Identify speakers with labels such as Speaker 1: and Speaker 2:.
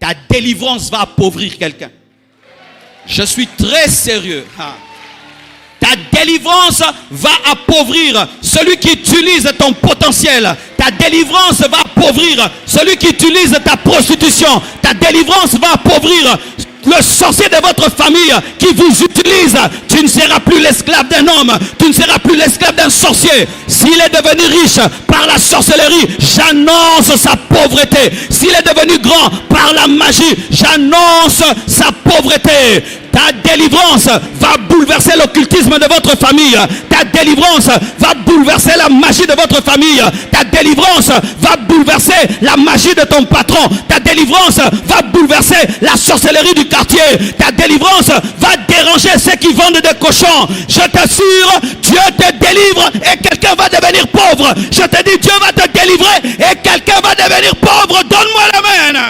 Speaker 1: Ta délivrance va appauvrir quelqu'un. Je suis très sérieux. Ta délivrance va appauvrir celui qui utilise ton potentiel. Ta délivrance va appauvrir celui qui utilise ta prostitution. Ta délivrance va appauvrir le sorcier de votre famille qui vous utilise. Tu ne seras plus l'esclave d'un homme. Tu ne seras plus l'esclave d'un sorcier. S'il est devenu riche par la sorcellerie, j'annonce sa pauvreté. S'il est devenu grand par la magie, j'annonce sa pauvreté. Ta délivrance va bouleverser l'occultisme de votre famille. Ta délivrance va bouleverser la magie de votre famille. Ta délivrance va bouleverser la magie de ton patron. Ta délivrance va bouleverser la sorcellerie du quartier. Ta délivrance va déranger ceux qui vendent des cochons. Je t'assure, Dieu te délivre et quelqu'un va devenir pauvre. Je te dis, Dieu va te délivrer et quelqu'un va devenir pauvre. Donne-moi l'amen.